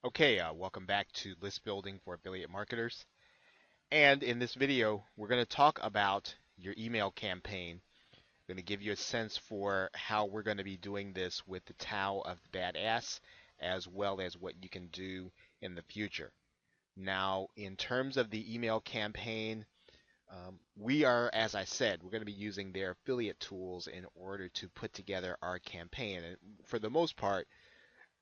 Okay, welcome back to List Building for Affiliate Marketers. And in this video, we're going to talk about your email campaign. I'm going to give you a sense for how we're going to be doing this with the Tao of the Badass, as well as what you can do in the future. Now, in terms of the email campaign, we are, as I said, we're going to be using their affiliate tools in order to put together our campaign. And for the most part,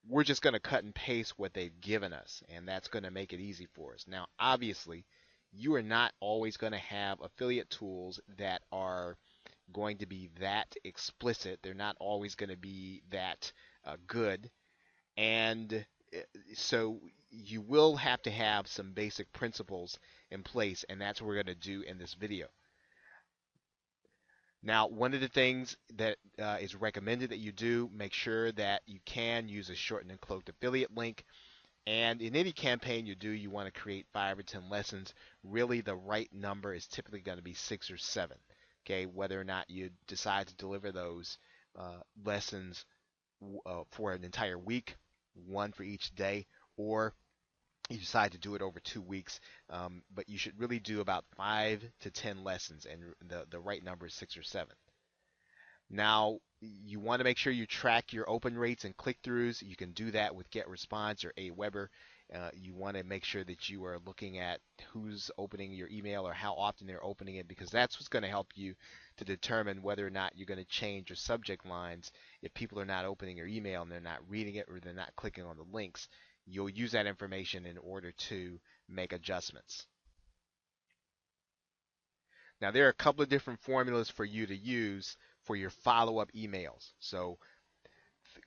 we're just going to cut and paste what they've given us, and that's going to make it easy for us. Now, obviously, you are not always going to have affiliate tools that are going to be that explicit. They're not always going to be that good, and so you will have to have some basic principles in place, and that's what we're going to do in this video. Now, one of the things that is recommended that you do, make sure that you can use a shortened and cloaked affiliate link. And in any campaign you do, you want to create 5 or 10 lessons. Really, the right number is typically going to be 6 or 7. Okay, whether or not you decide to deliver those lessons for an entire week, one for each day, or you decide to do it over 2 weeks. But you should really do about 5 to 10 lessons, and the right number is 6 or 7. Now, you want to make sure you track your open rates and click-throughs. You can do that with GetResponse or Aweber. You want to make sure that you are looking at who's opening your email or how often they're opening it, because that's what's going to help you to determine whether or not you're going to change your subject lines. If people are not opening your email and they're not reading it or they're not clicking on the links, you'll use that information in order to make adjustments. Now, there are a couple of different formulas for you to use for your follow-up emails. So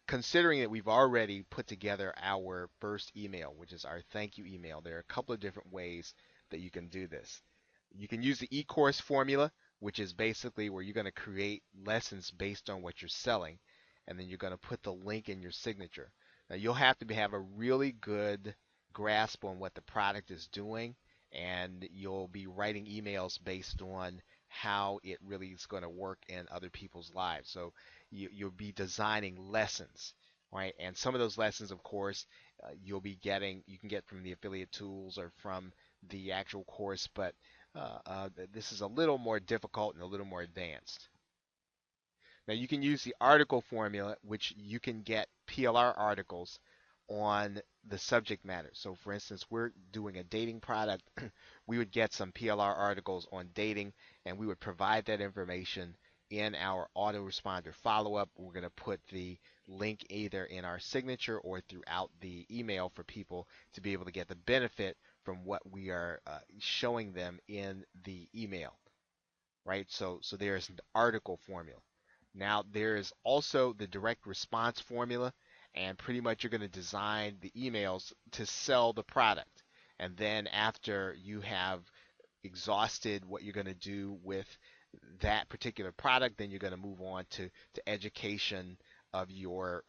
considering that we've already put together our first email, which is our thank you email, there are a couple of different ways that you can do this. You can use the e-course formula, which is basically where you're going to create lessons based on what you're selling, and then you're going to put the link in your signature. Now, you'll have to have a really good grasp on what the product is doing, and you'll be writing emails based on how it really is going to work in other people's lives. So you'll be designing lessons, right? And some of those lessons, of course, you can get from the affiliate tools or from the actual course, but this is a little more difficult and a little more advanced. Now you can use the article formula, which you can get PLR articles on the subject matter. So for instance, we're doing a dating product. We would get some PLR articles on dating, and we would provide that information in our autoresponder follow-up. We're going to put the link either in our signature or throughout the email for people to be able to get the benefit from what we are showing them in the email, right? So there's an article formula. Now there is also the direct response formula, and pretty much you're going to design the emails to sell the product. And then after you have exhausted what you're going to do with that particular product, then you're going to move on to education of your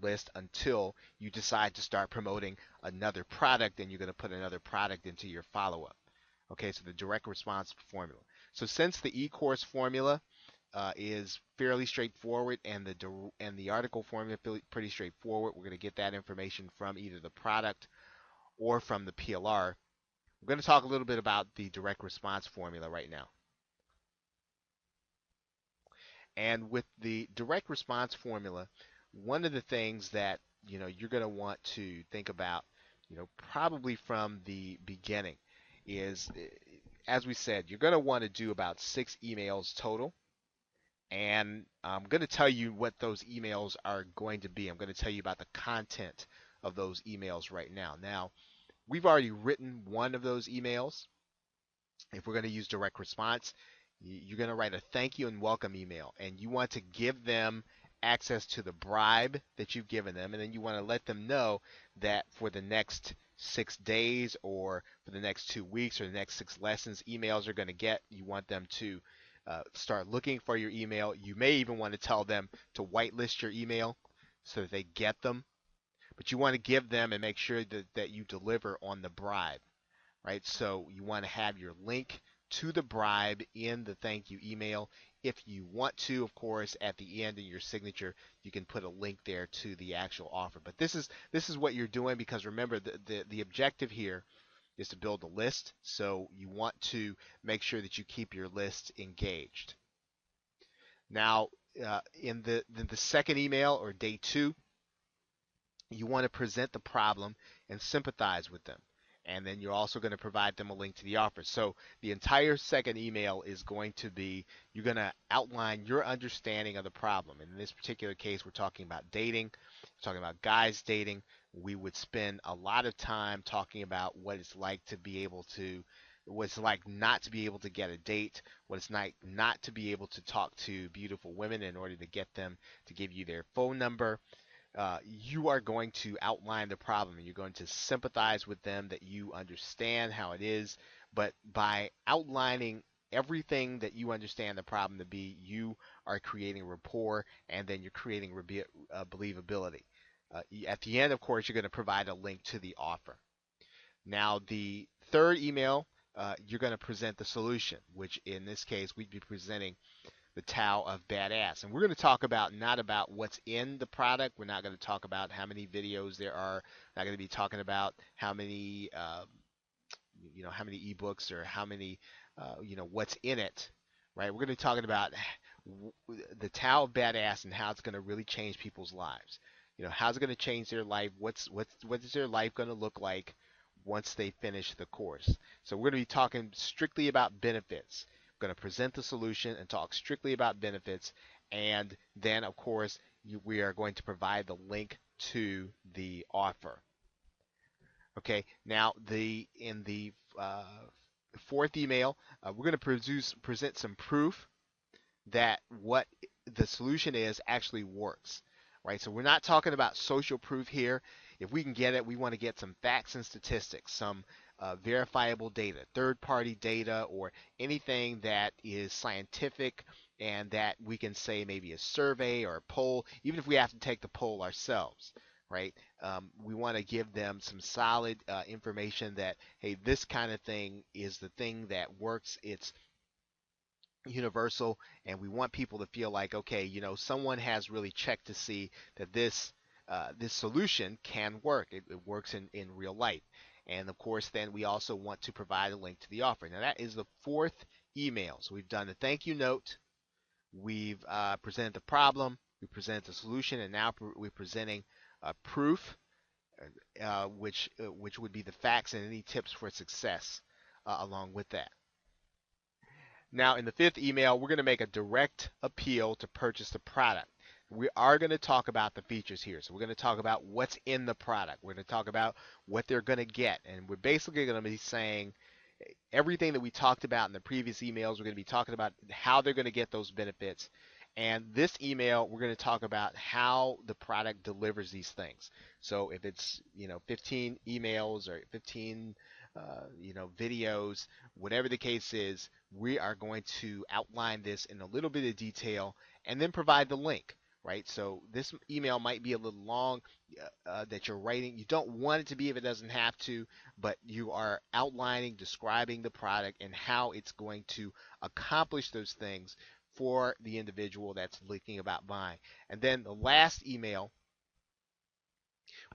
list until you decide to start promoting another product, and you're going to put another product into your follow-up. Okay, so the direct response formula. So since the e-course formula is fairly straightforward, and the article formula pretty straightforward, we're going to get that information from either the product or from the PLR. We're going to talk a little bit about the direct response formula right now. And with the direct response formula, one of the things that you're going to want to think about, probably from the beginning, is, as we said, you're going to want to do about 6 emails total. And I'm going to tell you what those emails are going to be. I'm going to tell you about the content of those emails right now. Now, we've already written one of those emails. If we're going to use direct response, you're going to write a thank you and welcome email, and you want to give them access to the bribe that you've given them, and then you want to let them know that for the next 6 days or for the next 2 weeks or the next 6 lessons, emails are going to get. You want them to start looking for your email. You may even want to tell them to whitelist your email so that they get them, but you want to give them and make sure that you deliver on the bribe, right? So you want to have your link to the bribe in the thank you email. If you want to, of course, at the end of your signature, you can put a link there to the actual offer. But this is what you're doing, because remember the objective here is to build a list. So you want to make sure that you keep your list engaged. Now, in the second email, or day 2, you want to present the problem and sympathize with them. And then you're also going to provide them a link to the offer. So the entire second email is going to be, you're going to outline your understanding of the problem. In this particular case, we're talking about dating, we're talking about guys dating. We would spend a lot of time talking about what it's like to be able to, what it's like not to be able to get a date, what it's like not to be able to talk to beautiful women in order to get them to give you their phone number. You are going to outline the problem, and you're going to sympathize with them, that you understand how it is. But by outlining everything that you understand the problem to be, you are creating rapport, and then you're creating believability. At the end, of course, you're going to provide a link to the offer. Now, the third email, you're going to present the solution, which in this case, we'd be presenting the Tao of Badass. And we're going to talk about, not about what's in the product. We're not going to talk about how many videos there are. We're not going to be talking about how many, how many ebooks, or how many, what's in it, right? We're going to be talking about the Tao of Badass and how it's going to really change people's lives. How's it going to change their life? What is their life going to look like once they finish the course? So we're going to be talking strictly about benefits. Going to present the solution and talk strictly about benefits, and then of course we are going to provide the link to the offer. Okay, now in the fourth email, we're going to present some proof that what the solution is actually works, right? So we're not talking about social proof here. If we can get it, we want to get some facts and statistics, some verifiable data, third-party data, or anything that is scientific, and that we can say maybe a survey or a poll, even if we have to take the poll ourselves, right? We want to give them some solid information that, hey, this kind of thing is the thing that works. It's universal, and we want people to feel like, okay, someone has really checked to see that this solution can work. It works in real life. And of course, then we also want to provide a link to the offer. Now that is the fourth email. So we've done a thank you note, we've presented the problem, we presented the solution, and now we're presenting proof, which would be the facts and any tips for success along with that. Now, in the fifth email, we're going to make a direct appeal to purchase the product. We are going to talk about the features here. So we're going to talk about what's in the product. We're going to talk about what they're going to get. And we're basically going to be saying everything that we talked about in the previous emails. We're going to be talking about how they're going to get those benefits. And this email, we're going to talk about how the product delivers these things. So if it's 15 emails or 15 videos, whatever the case is, we are going to outline this in a little bit of detail and then provide the link, right? So this email might be a little long that you're writing. You don't want it to be if it doesn't have to, but you are outlining, describing the product and how it's going to accomplish those things for the individual that's thinking about buying. And then the last email,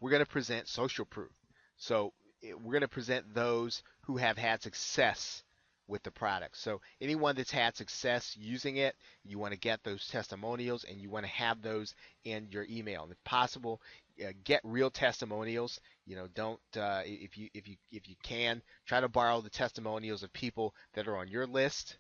we're going to present social proof. So we're going to present those who have had success with the product. So anyone that's had success using it, you want to get those testimonials, and you want to have those in your email. And if possible, get real testimonials. Don't if you can, try to borrow the testimonials of people that are on your list,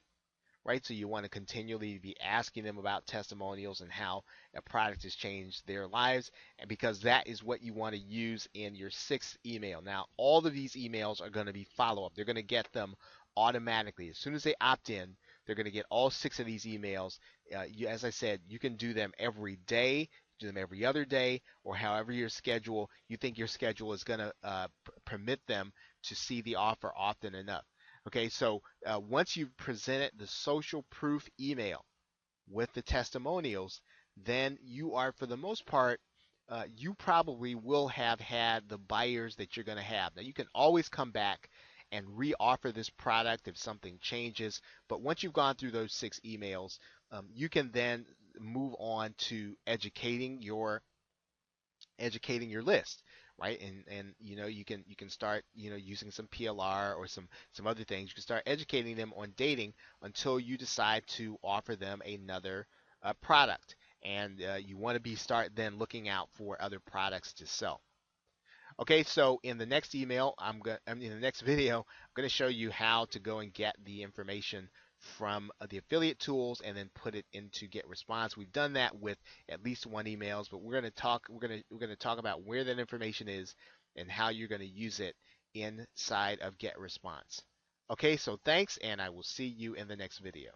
right? So you want to continually be asking them about testimonials and how a product has changed their lives, and because that is what you want to use in your sixth email. Now, all of these emails are going to be follow-up. They're going to get them automatically. As soon as they opt in, they're going to get all 6 of these emails. As I said, you can do them every day, do them every other day, or however you think your schedule is going to permit them to see the offer often enough. Okay, so once you've presented the social proof email with the testimonials, then you are, for the most part, you probably will have had the buyers that you're going to have. Now, you can always come back and re-offer this product if something changes, but once you've gone through those 6 emails, You can then move on to educating your list, right? And you can start using some PLR or some other things. You can start educating them on dating until you decide to offer them another product, and you want to be start then looking out for other products to sell. Okay, so in the next in the next video, I'm going to show you how to go and get the information from the affiliate tools and then put it into Get Response. We've done that with at least one emails, but we're going to talk about where that information is and how you're going to use it inside of Get Response. Okay, so thanks, and I will see you in the next video.